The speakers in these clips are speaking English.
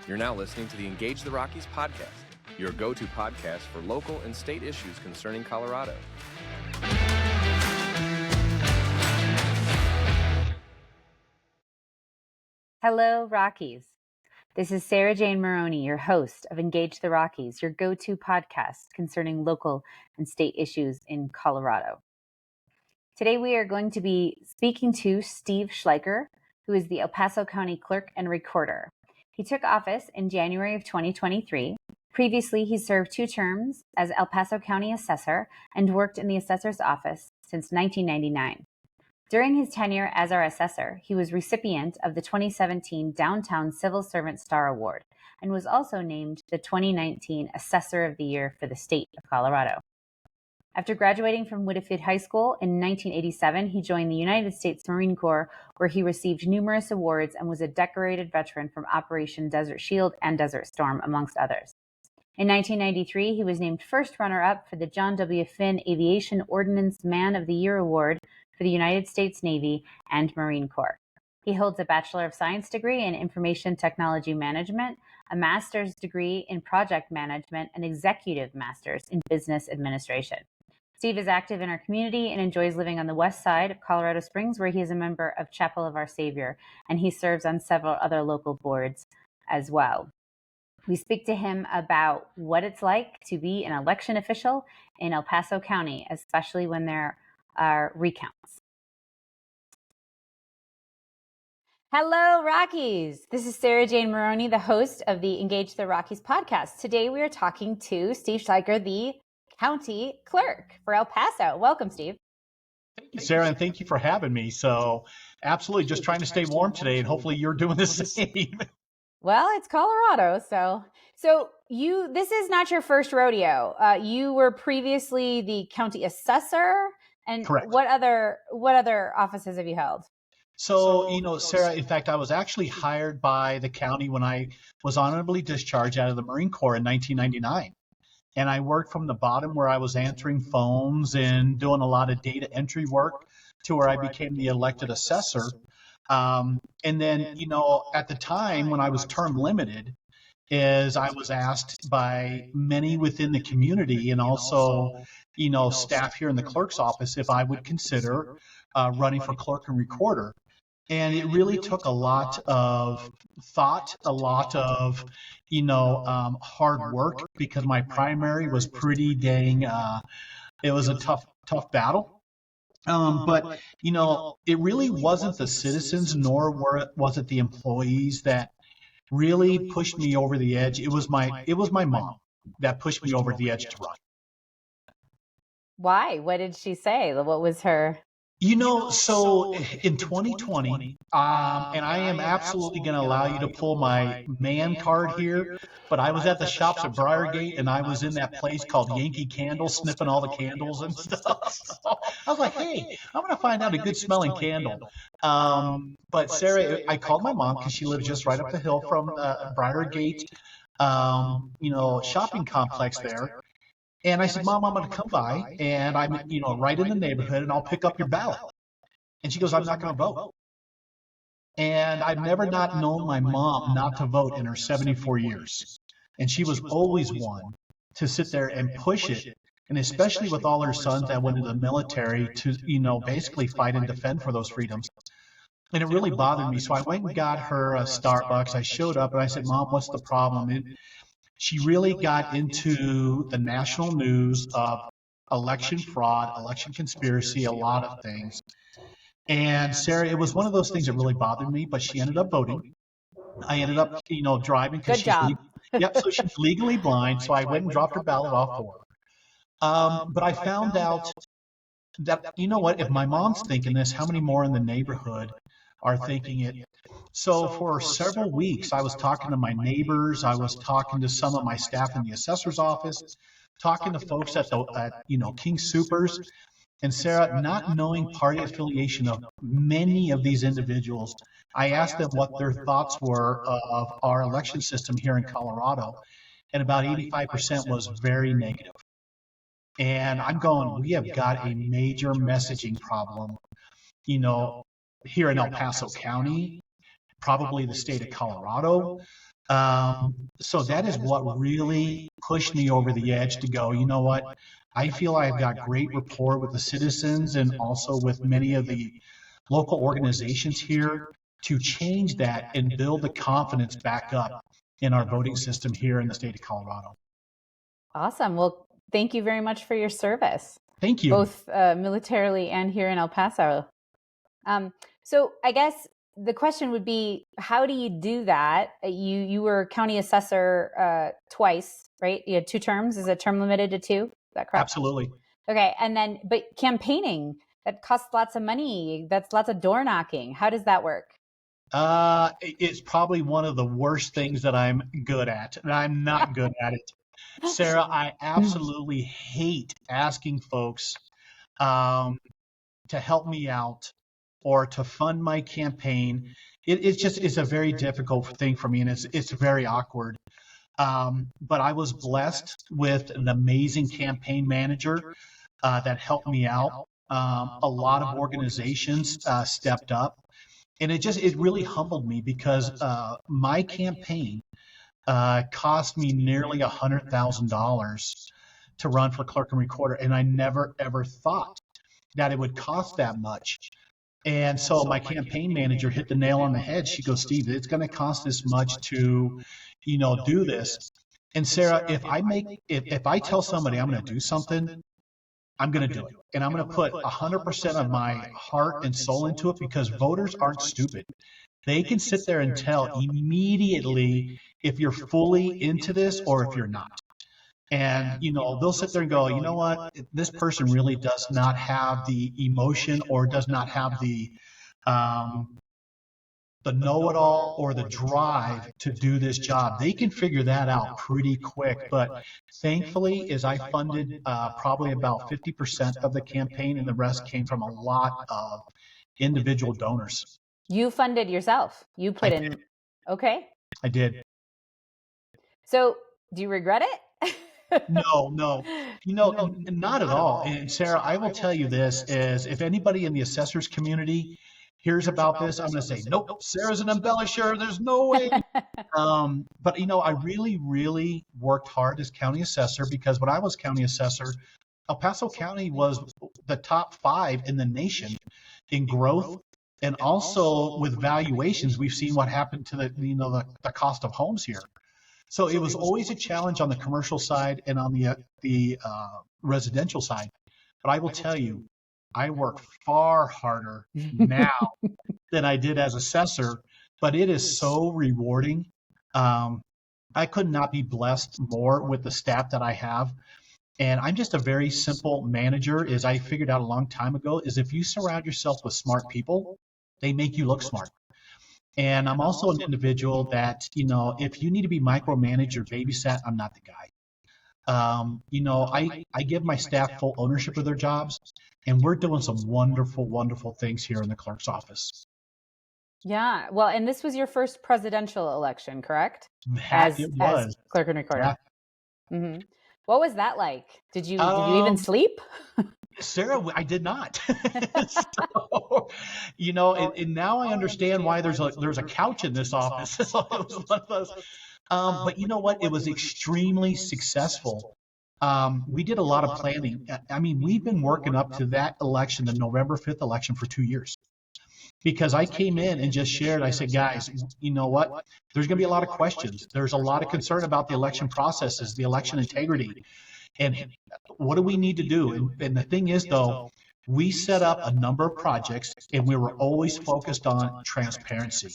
You're now listening to the Engage the Rockies podcast, your go-to podcast for local and state issues concerning Colorado. Hello, Rockies. This is Sarah Jane Maroney, your host of Engage the Rockies, your go-to podcast concerning local and state issues in Colorado. Today, we are going to be speaking to Steve Schleiker, who is the El Paso County Clerk and Recorder. He took office in January of 2023. Previously, he served 2 terms as El Paso County Assessor and worked in the Assessor's Office since 1999. During his tenure as our assessor, he was recipient of the 2017 Downtown Civil Servant Star Award and was also named the 2019 Assessor of the Year for the state of Colorado. After graduating from Whitefield High School in 1987, he joined the United States Marine Corps, where he received numerous awards and was a decorated veteran from Operation Desert Shield and Desert Storm, amongst others. In 1993, he was named first runner-up for the John W. Finn Aviation Ordnance Man of the Year Award for the United States Navy and Marine Corps. He holds a Bachelor of Science degree in Information Technology Management, a Master's degree in Project Management, and Executive Master's in Business Administration. Steve is active in our community and enjoys living on the west side of Colorado Springs, where he is a member of Chapel of Our Savior, and he serves on several other local boards as well. We speak to him about what it's like to be an election official in El Paso County, especially when there are recounts. Hello, Rockies. This is Sarah Jane Maroney, the host of the Engage the Rockies podcast. Today, we are talking to Steve Schleiker, the County Clerk for El Paso. Welcome, Steve. Thank you, Sarah, and thank you for having me. So absolutely just trying to stay warm today, and hopefully you're doing the same. Well, it's Colorado, so this is not your first rodeo. You were previously the county assessor, and Correct. What other offices have you held? So, Sarah, in fact, I was actually hired by the county when I was honorably discharged out of the Marine Corps in 1999. And I worked from the bottom where I was answering phones and doing a lot of data entry work to where I became the elected assessor. And then, at the time when I was term limited, is I was asked by many within the community and also, staff here in the clerk's office if I would consider running for clerk and recorder. And it really took a lot of thought, a lot of, hard work, because my primary was pretty dang, it was a tough battle. But, it really wasn't the citizens, nor was it the employees that really pushed me over the edge. It was my mom that pushed me over the edge to run. Why? What did she say? What was her? So in 2020, and I am absolutely going to allow you to pull my man card here, but I was at the shops at Briargate, and I was in that place called Yankee Candle, sniffing all the candles and stuff. So I was like, hey, I'm going to find out a good smelling candle. But Sarah, I called my mom because she lived just right up the hill from Briargate, shopping complex there. And I said, Mom, I'm going to come by, and I'm, right in the neighborhood, and I'll pick up your ballot. And she goes, I'm not going to vote. And I've never not known my mom not to vote in her 74 years. And she was always one to sit there and push it, and especially with all her sons that went into the military to, basically fight and defend for those freedoms. And it really bothered me. So I went and got her a Starbucks. I showed up, and I said, Mom, what's the problem? And she really got into the national news of election fraud, election conspiracy, a lot of things. And Sarah, it was one of those things that really bothered me, but she ended up voting. I ended up, driving. Good job. So she's legally blind, so I went and dropped her ballot off for her. But I found out that, if my mom's thinking this, how many more in the neighborhood are thinking it? So for several weeks, I was talking to my neighbors. I was talking to some of my staff in the assessor's office, talking to folks at King Soopers. And Sarah, not knowing party affiliation of many of these individuals, I asked them what their thoughts were of our election system here in Colorado. And about 85% was very negative. And I'm going, we have got a major messaging problem, here in El Paso County, probably the state of Colorado. So that is what really pushed me over the edge to go, you know what? I feel I've got great rapport with the citizens and also with many of the local organizations here to change that and build the confidence back up in our voting system here in the state of Colorado. Awesome. Well, thank you very much for your service, Thank you. both militarily and here in El Paso. So I guess the question would be, how do you do that? You were county assessor twice, right? You had 2 terms. Is a term limited to 2? Is that correct? Absolutely. Okay. And then, but campaigning, that costs lots of money. That's lots of door knocking. How does that work? It's probably one of the worst things that I'm good at, and I'm not good at it. Sarah, I absolutely hate asking folks to help me out or to fund my campaign. It's a very difficult thing for me, and it's very awkward. But I was blessed with an amazing campaign manager that helped me out. A lot of organizations stepped up, and it really humbled me because my campaign cost me nearly $100,000 to run for clerk and recorder, and I never ever thought that it would cost that much. And so my campaign manager hit the nail on the head. She goes, Steve, it's going to cost this much to, do this. And Sarah, if I tell somebody I'm going to do something, I'm going to do it. And I'm going to put 100% of my heart and soul into it because voters aren't stupid. They can sit there and tell immediately if you're fully into this or if you're not. And, they'll sit there and go, you know what, this person really does not have the emotion or does not have the know-it-all or the drive to do this job. They can figure that out pretty quick. But thankfully, as I funded probably about 50% of the campaign, and the rest came from a lot of individual donors. You funded yourself. You put in. Okay. I did. So do you regret it? No, not at all. And Sarah, I will tell you this is if anybody in the assessors community hears about this, I'm going to say, nope, Sarah's an embellisher. There's no way. But, I really, really worked hard as county assessor because when I was county assessor, El Paso County was the top 5 in the nation in growth. And also with valuations, we've seen what happened to the cost of homes here. So it was always a challenge on the commercial side and on the residential side. But I will tell you, I work far harder now than I did as assessor, but it is so rewarding. I could not be blessed more with the staff that I have. And I'm just a very simple manager, as I figured out a long time ago, is if you surround yourself with smart people, they make you look smart. And I'm also an individual that, if you need to be micromanaged or babysat, I'm not the guy. I give my staff full ownership of their jobs, and we're doing some wonderful, wonderful things here in the clerk's office. Yeah. Well, and this was your first presidential election, correct? As clerk and recorder. Yeah. Mm-hmm. What was that like? Did you even sleep? Sarah, I did not. So, and now I understand why there's a couch in this office. So it was one of those. But you know what? It was extremely successful. We did a lot of planning. I mean, we've been working up to that election, the November 5th election, for 2 years. Because I came in and just shared, I said, guys, you know what? There's going to be a lot of questions. There's a lot of concern about the election processes, the election integrity. And what do we need to do? And the thing is, though, we set up a number of projects, and we were always focused on transparency,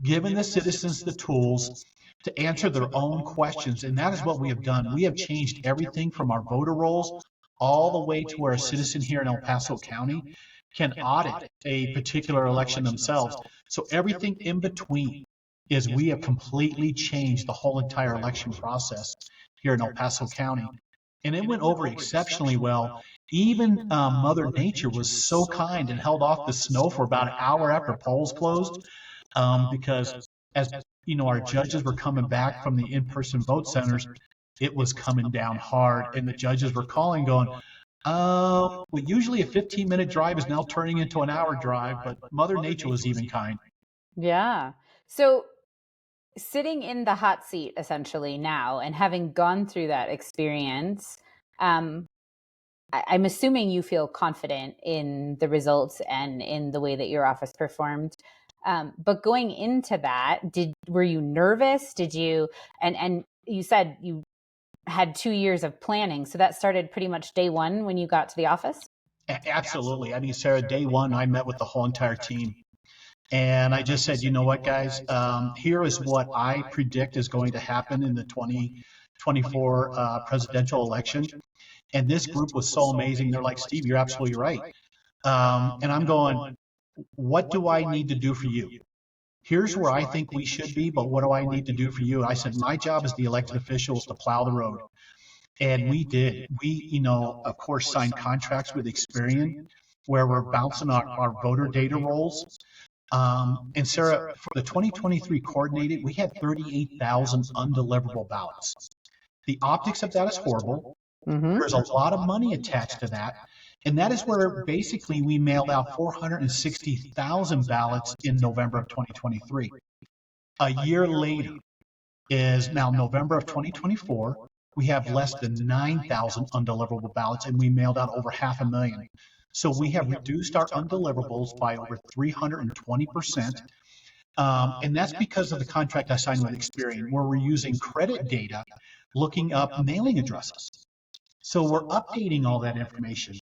giving the citizens the tools to answer their own questions. And that is what we have done. We have changed everything from our voter rolls all the way to where a citizen here in El Paso County can audit a particular election themselves. So everything in between is we have completely changed the whole entire election process here in El Paso County. And it went over exceptionally well. Even Mother Nature was so kind and held off the snow for about an hour after polls closed, because as our judges were coming back from the in-person vote centers, it was coming down hard, and the judges were calling, going, well, usually a 15-minute drive is now turning into an hour drive, but Mother Nature was even kind. Yeah. So sitting in the hot seat essentially now and having gone through that experience, I'm assuming you feel confident in the results and in the way that your office performed. But going into that, were you nervous? Did you, and you said you had 2 years of planning. So that started pretty much day one when you got to the office? Absolutely. I mean, Sarah, day one, I met with the whole entire team. And I just said, you know what, guys, here is what I predict is going to happen in the 2024 presidential election. And this group was so amazing. They're like, Steve, you're absolutely right. And I'm going, what do I need to do for you? Here's where I think we should be, but what do I need to do for you? I said, my job as the elected officials to plow the road. And we did. We, of course, signed contracts with Experian where we're bouncing our voter data rolls. And Sarah, for the 2023 coordinated, we had 38,000 undeliverable ballots. The optics of that is horrible. Mm-hmm. There's a lot of money attached to that. And that is where basically we mailed out 460,000 ballots in November of 2023. A year later is now November of 2024. We have less than 9,000 undeliverable ballots, and we mailed out over 500,000. So we have reduced our undeliverables by over 320%. And that's because of the contract I signed with Experian, where we're using credit data, looking up mailing addresses. So we're updating all that information.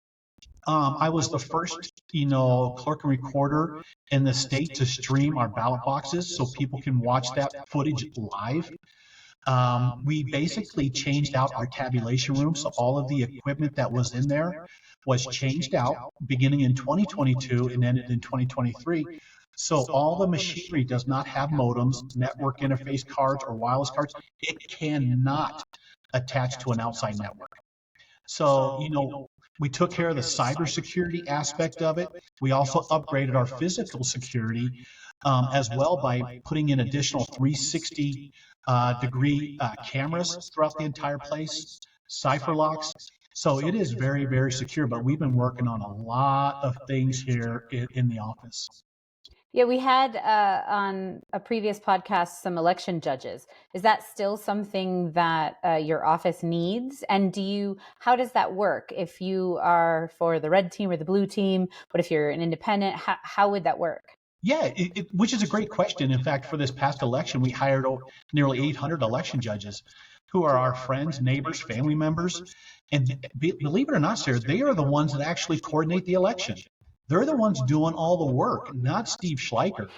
I was the first, clerk and recorder in the state to stream our ballot boxes so people can watch that footage live. We basically changed out our tabulation room, so all of the equipment that was in there was changed out beginning in 2022 and ended in 2023. So all the machinery does not have modems, network interface cards, or wireless cards. It cannot attach to an outside network. So, we took care of the cybersecurity aspect of it. We also upgraded our physical security as well by putting in additional 360 degree cameras throughout the entire place, cipher locks. So it is very, very secure, but we've been working on a lot of things here in the office. Yeah, we had on a previous podcast some election judges. Is that still something that your office needs? And how does that work? If you are for the red team or the blue team, but if you're an independent, how would that work? Yeah, which is a great question. In fact, for this past election, we hired nearly 800 election judges who are our friends, neighbors, family members. And believe it or not, Sarah, they are the ones that actually coordinate the election. They're the ones doing all the work, not Steve Schleiker.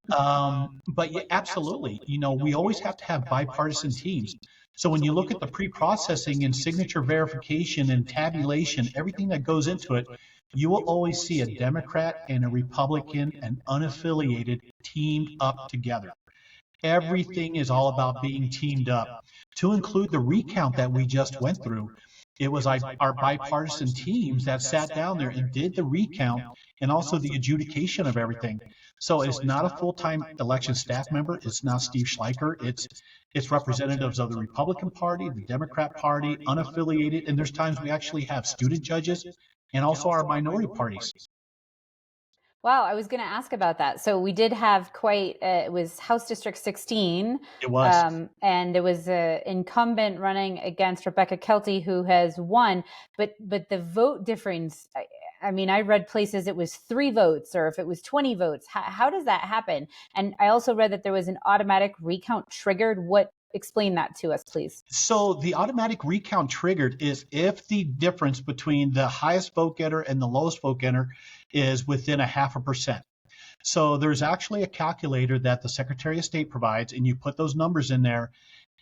But yeah, absolutely. We always have to have bipartisan teams. So when you look at the pre-processing and signature verification and tabulation, everything that goes into it, you will always see a Democrat and a Republican and unaffiliated teamed up together. Everything is all about being teamed up. To include the recount that we just went through, it was our bipartisan teams that sat down there and did the recount and also the adjudication of everything. So it's not a full-time election staff member. It's not Steve Schleiker. It's representatives of the Republican Party, the Democrat Party, unaffiliated, and there's times we actually have student judges and also our minority parties. Wow, I was going to ask about that. So we did have it was House District 16. It was. And there was an incumbent running against Rebecca Kelty who has won. But the vote difference, I mean, I read places it was 3 votes or if it was 20 votes. How does that happen? And I also read that there was an automatic recount triggered. Explain that to us, please. So the automatic recount triggered is if the difference between the highest vote getter and the lowest vote getter is within 0.5%. So there's actually a calculator that the Secretary of State provides, and you put those numbers in there.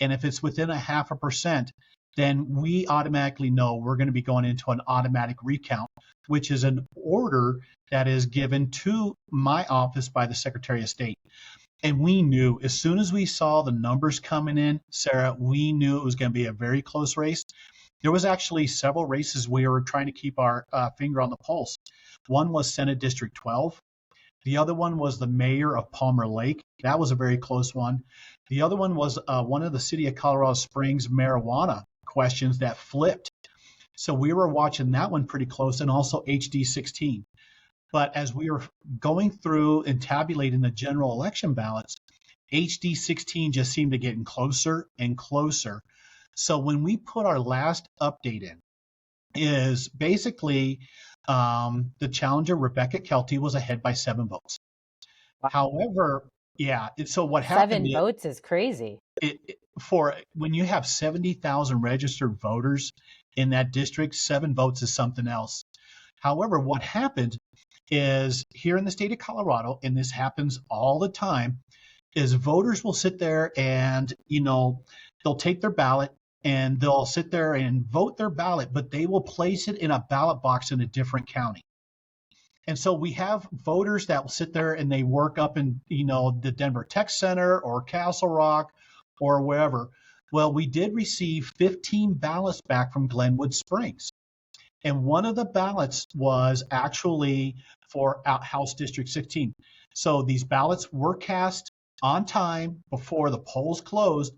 And if it's within 0.5%, then we automatically know we're going to be going into an automatic recount, which is an order that is given to my office by the Secretary of State. And we knew as soon as we saw the numbers coming in, Sarah, we knew it was going to be a very close race. There was actually several races we were trying to keep our finger on the pulse. One was Senate District 12. The other one was the mayor of Palmer Lake. That was a very close one. The other one was one of the city of Colorado Springs marijuana questions that flipped. So we were watching that one pretty close, and also HD 16. But as we were going through and tabulating the general election ballots, HD 16 just seemed to get closer and closer. So when we put our last update in, is basically the challenger Rebecca Kelty was ahead by 7 votes. Wow. However, so what happened? 7 votes is crazy. For when you have 70,000 registered voters in that district, 7 votes is something else. However, what happened is here in the state of Colorado, and this happens all the time, is voters will sit there and, they'll take their ballot and they'll sit there and vote their ballot, but they will place it in a ballot box in a different county. And so we have voters that will sit there and they work up in, the Denver Tech Center or Castle Rock or wherever. Well, we did receive 15 ballots back from Glenwood Springs. And one of the ballots was actually for House District 16. So these ballots were cast on time before the polls closed,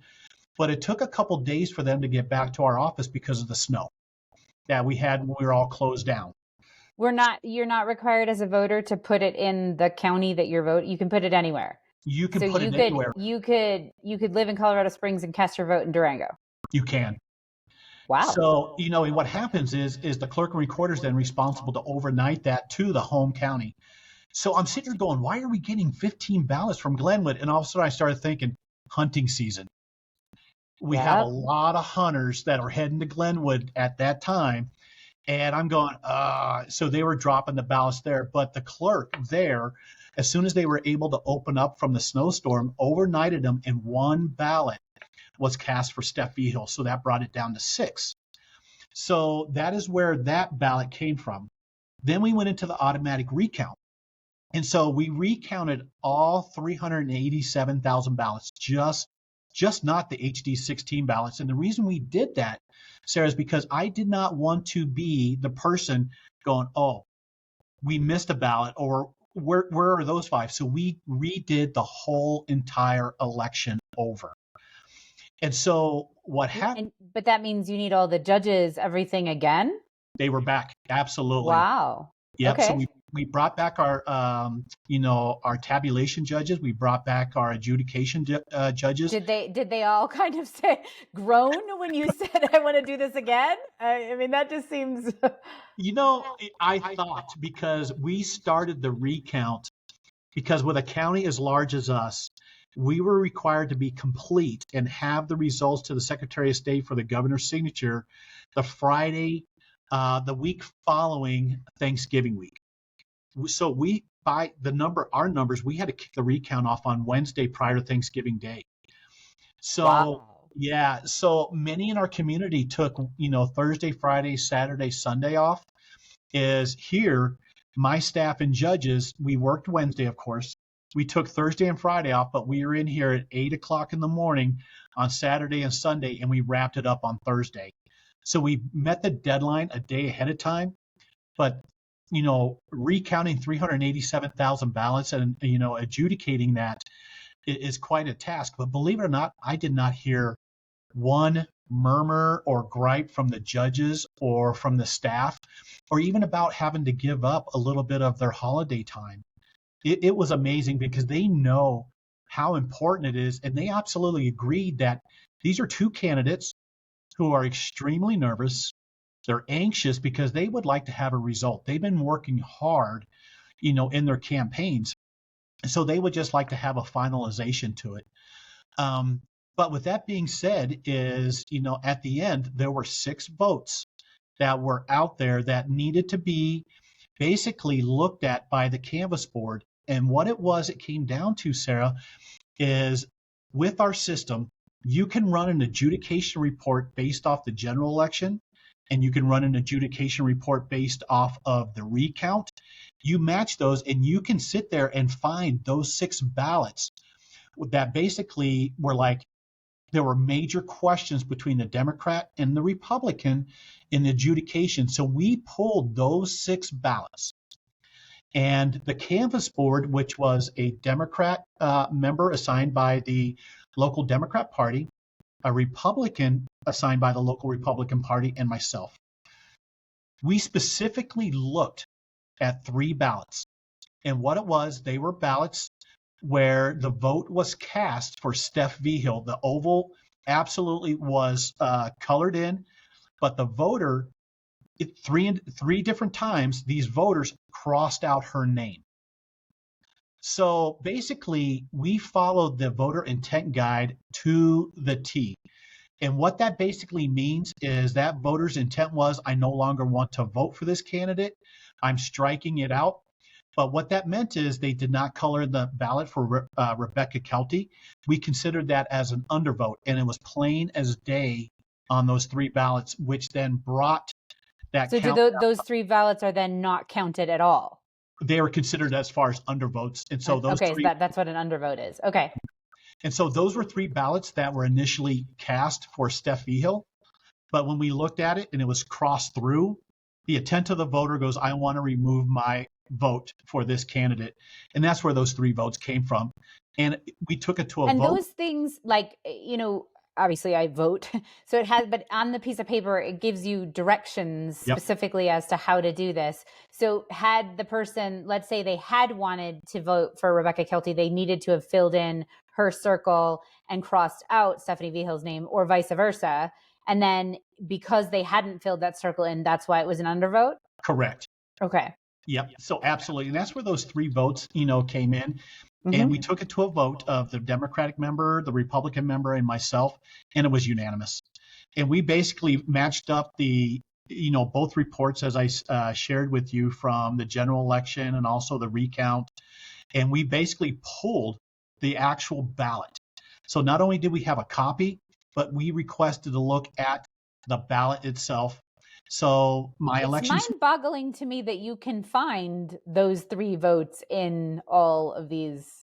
but it took a couple days for them to get back to our office because of the snow that we had when we were all closed down. You're not required as a voter to put it in the county that you're voting. You can put it anywhere. You can put it anywhere. You could live in Colorado Springs and cast your vote in Durango. You can. Wow. So, and what happens is the clerk and recorder is then responsible to overnight that to the home county. So I'm sitting here going, why are we getting 15 ballots from Glenwood? And all of a sudden I started thinking, hunting season. We have a lot of hunters that are heading to Glenwood at that time. And I'm going, so they were dropping the ballots there. But the clerk there, as soon as they were able to open up from the snowstorm, overnighted them, and 1 ballot was cast for Steph Vigil. So that brought it down to 6. So that is where that ballot came from. Then we went into the automatic recount. And so we recounted all 387,000 ballots, just not the HD 16 ballots. And the reason we did that, Sarah, is because I did not want to be the person going, oh, we missed a ballot, or where are those 5? So we redid the whole entire election over. And so what happened? But that means you need all the judges, everything again? They were back. Absolutely. Wow. Yep. Okay. So we brought back our, our tabulation judges. We brought back our adjudication judges. Did they all kind of say groan when you said, I want to do this again? I mean, that just seems. I thought, because we started the recount, because with a county as large as us, we were required to be complete and have the results to the Secretary of State for the governor's signature the Friday, the week following Thanksgiving week. So by our numbers, we had to kick the recount off on Wednesday prior to Thanksgiving Day. So, wow. So many in our community took, Thursday, Friday, Saturday, Sunday off. Is here, my staff and judges, we worked Wednesday, of course. We took Thursday and Friday off, but we were in here at 8 o'clock in the morning on Saturday and Sunday, and we wrapped it up on Thursday. So we met the deadline a day ahead of time, but recounting 387,000 ballots and, adjudicating that is quite a task. But believe it or not, I did not hear one murmur or gripe from the judges or from the staff, or even about having to give up a little bit of their holiday time. It was amazing because they know how important it is. And they absolutely agreed that these are 2 candidates who are extremely nervous. They're anxious because they would like to have a result. They've been working hard, in their campaigns. So they would just like to have a finalization to it. But with that being said is, at the end, there were 6 votes that were out there that needed to be basically looked at by the canvass board. And what it came down to, Sarah, is with our system, you can run an adjudication report based off the general election, and you can run an adjudication report based off of the recount. You match those, and you can sit there and find those 6 ballots that basically were like, there were major questions between the Democrat and the Republican in the adjudication. So we pulled those 6 ballots. And the canvass board, which was a Democrat member assigned by the local Democrat Party, a Republican assigned by the local Republican Party, and myself, we specifically looked at 3 ballots. And what it was, they were ballots where the vote was cast for Steph Vigil. The oval absolutely was colored in, but the voter, three different times, these voters crossed out her name. So basically, we followed the voter intent guide to the T. And what that basically means is that voter's intent was, I no longer want to vote for this candidate. I'm striking it out. But what that meant is they did not color the ballot for Rebecca Kelty. We considered that as an undervote, and it was plain as day on those 3 ballots, which then brought that So count. those 3 ballots are then not counted at all? They were considered as far as undervotes. And so those okay, 3, so that's what an undervote is. Okay. And so those were 3 ballots that were initially cast for Steph Vigil. But when we looked at it and it was crossed through, the intent of the voter goes, I want to remove my vote for this candidate. And that's where those 3 votes came from. And we took it to a vote. And those things, like, obviously I vote. So it has, but on the piece of paper, it gives you directions specifically as to how to do this. So had the person, let's say they had wanted to vote for Rebecca Kelty, they needed to have filled in her circle and crossed out Stephanie Vigil's name, or vice versa. And then because they hadn't filled that circle in, that's why it was an undervote? Correct. Okay. Yep. So absolutely. And that's where those 3 votes, came in. And we took it to a vote of the Democratic member, the Republican member, and myself, and it was unanimous. And we basically matched up the, both reports, as I shared with you, from the general election and also the recount. And we basically pulled the actual ballot. So not only did we have a copy, but we requested to look at the ballot itself. So it's mind-boggling to me that you can find those 3 votes in all of these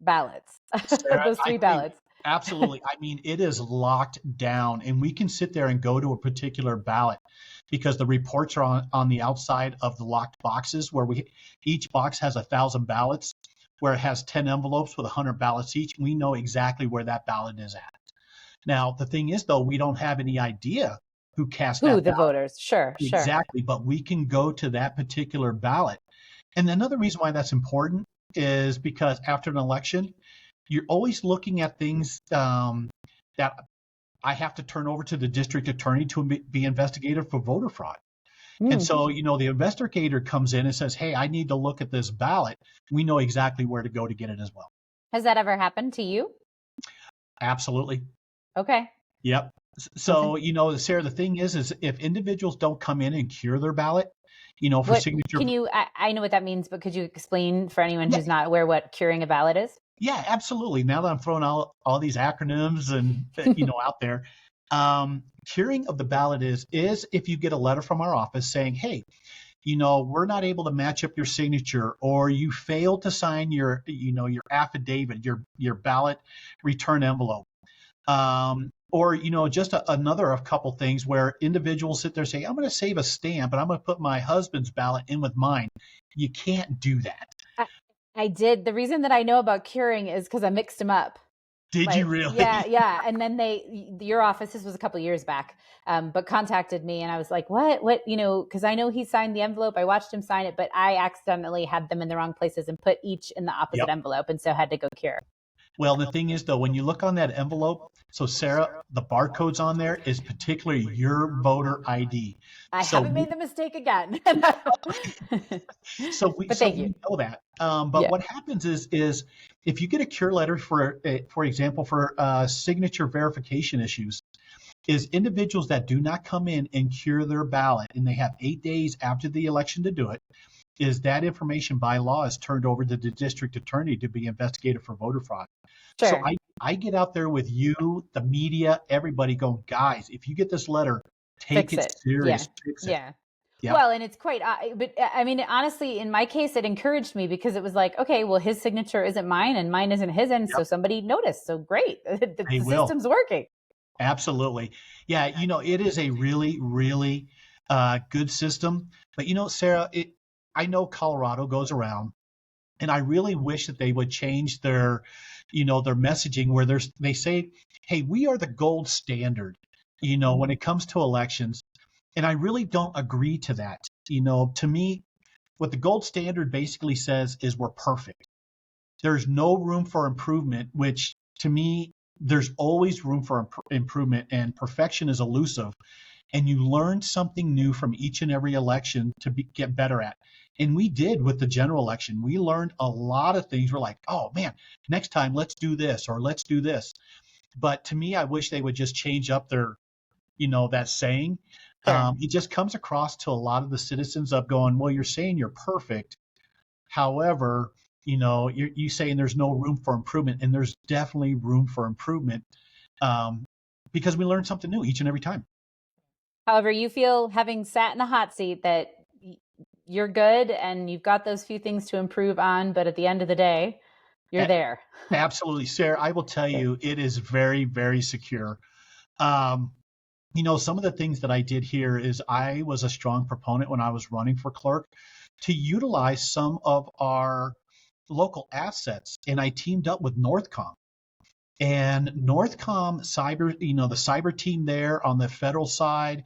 ballots. Sarah, those 3 ballots. Absolutely. I mean, it is locked down, and we can sit there and go to a particular ballot because the reports are on the outside of the locked boxes, where each box has 1,000 ballots, where it has 10 envelopes with 100 ballots each. We know exactly where that ballot is at. Now, the thing is, though, we don't have any idea who cast that ballot. The voters. Sure. Exactly. But we can go to that particular ballot. And another reason why that's important is because after an election, you're always looking at things that I have to turn over to the district attorney to be investigated for voter fraud. And so, the investigator comes in and says, hey, I need to look at this ballot. We know exactly where to go to get it as well. Has that ever happened to you? Absolutely. Okay. Yep. So, Sarah, the thing is if individuals don't come in and cure their ballot, for signature. I know what that means, but could you explain for anyone who's not aware what curing a ballot is? Yeah, absolutely. Now that I'm throwing out all these acronyms and, out there, curing of the ballot is if you get a letter from our office saying, hey, we're not able to match up your signature, or you failed to sign your affidavit, your ballot return envelope. Or, just another of couple things where individuals sit there and say, I'm going to save a stamp and I'm going to put my husband's ballot in with mine. You can't do that. I did. The reason that I know about curing is because I mixed them up. Did you really? Yeah. And then your office, this was a couple of years back, but contacted me and I was like, what, because I know he signed the envelope. I watched him sign it, but I accidentally had them in the wrong places and put each in the opposite envelope. And so had to go cure. Well, the thing is, though, when you look on that envelope, so Sarah, the barcodes on there is particularly your voter ID. I haven't made the mistake again. So we know that. But what happens is if you get a cure letter for example, for signature verification issues, is individuals that do not come in and cure their ballot, and they have 8 days after the election to do it, is that information by law is turned over to the district attorney to be investigated for voter fraud. Sure. So I get out there with you, the media, everybody going, guys, if you get this letter, take it serious. Fix it. Yeah. Yep. Well, and it's quite, but I mean, honestly, in my case, it encouraged me because it was like, okay, well, his signature isn't mine and mine isn't his, and so somebody noticed. So great, the system's working. Absolutely. Yeah, it is a really, really good system. But, Sarah, I know Colorado goes around, and I really wish that they would change their messaging where they say, hey, we are the gold standard, when it comes to elections. And I really don't agree to that. To me, what the gold standard basically says is we're perfect. there's no room for improvement, which to me, there's always room for improvement, and perfection is elusive. And you learn something new from each and every election to get better at. And we did with the general election. We learned a lot of things. We're like, oh man, next time let's do this or let's do this. But to me, I wish they would just change up their, that saying. Sure. It just comes across to a lot of the citizens of going, well, you're saying you're perfect. However, you're saying there's no room for improvement, and there's definitely room for improvement because we learn something new each and every time. However, you feel, having sat in the hot seat, that you're good and you've got those few things to improve on, but at the end of the day, you're there. Absolutely. Sarah, I will tell you, it is very, very secure. Some of the things that I did here is I was a strong proponent when I was running for clerk to utilize some of our local assets. And I teamed up with Northcom. And Northcom cyber, the cyber team there on the federal side.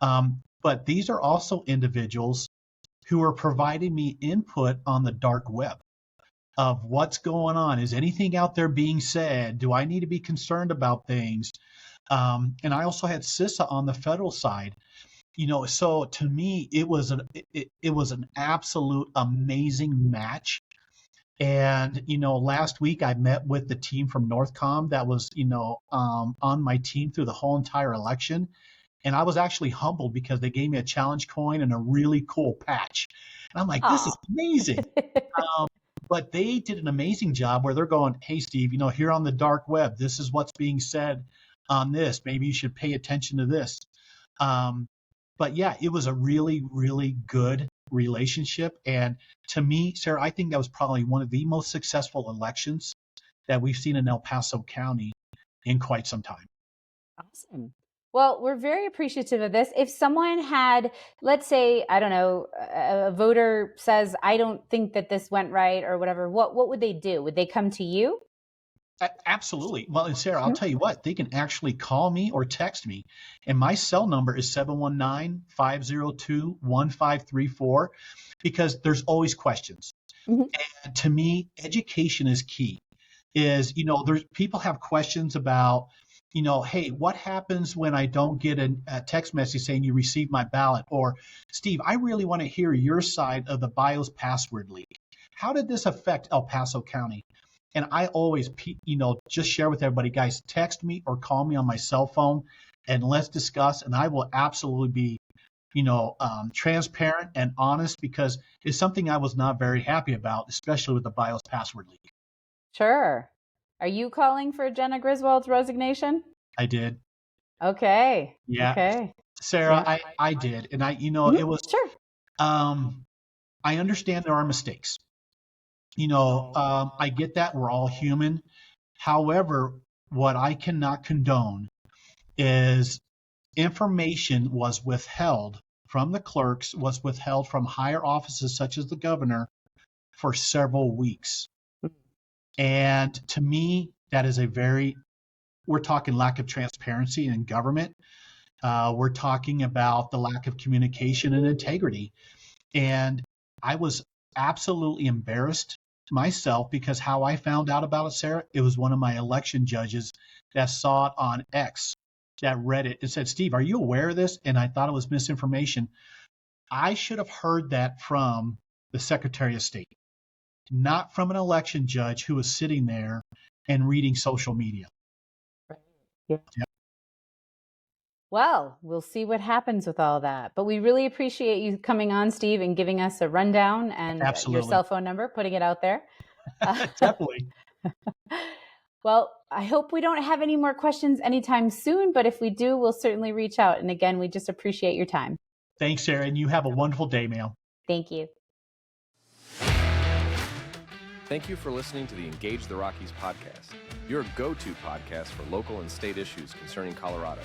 But these are also individuals who are providing me input on the dark web of what's going on. Is anything out there being said? Do I need to be concerned about things? And I also had CISA on the federal side. So to me, it was an absolute amazing match. And, last week I met with the team from Northcom that was, on my team through the whole entire election. And I was actually humbled because they gave me a challenge coin and a really cool patch. And I'm like, this is amazing. But they did an amazing job where they're going, hey, Steve, here on the dark web, this is what's being said on this. Maybe you should pay attention to this. But yeah, it was a really, really good relationship. And to me, Sarah, I think that was probably one of the most successful elections that we've seen in El Paso County in quite some time. Awesome. Well, we're very appreciative of this. If someone had, let's say, I don't know, a voter says, I don't think that this went right or whatever, what would they do? Would they come to you? Absolutely. Well, and Sarah, I'll tell you what, they can actually call me or text me. And my cell number is 719-502-1534 because there's always questions. Mm-hmm. And to me, education is key. There's people have questions about, hey, what happens when I don't get a text message saying you received my ballot? Or, Steve, I really want to hear your side of the BIOS password leak. How did this affect El Paso County? And I always, just share with everybody, guys, text me or call me on my cell phone and let's discuss. And I will absolutely be, transparent and honest because it's something I was not very happy about, especially with the BIOS password leak. Sure. Are you calling for Jenna Griswold's resignation? I did. Okay. Yeah. Okay. Sarah, yeah. I did. And it was, sure. I understand there are mistakes. I get that we're all human. However, what I cannot condone is information was withheld from the clerks, was withheld from higher offices such as the governor for several weeks. And to me, that is we're talking lack of transparency in government. We're talking about the lack of communication and integrity. And I was absolutely embarrassed myself because how I found out about it, Sarah, it was one of my election judges that saw it on X, that read it and said, Steve, are you aware of this? And I thought it was misinformation. I should have heard that from the Secretary of State, not from an election judge who was sitting there and reading social media. Yeah. Yep. Well, we'll see what happens with all that. But we really appreciate you coming on, Steve, and giving us a rundown and your cell phone number, putting it out there. Definitely. Well, I hope we don't have any more questions anytime soon, but if we do, we'll certainly reach out. And again, we just appreciate your time. Thanks, Sarah, and you have a wonderful day, ma'am. Thank you. Thank you for listening to the Engage the Rockies podcast, your go-to podcast for local and state issues concerning Colorado.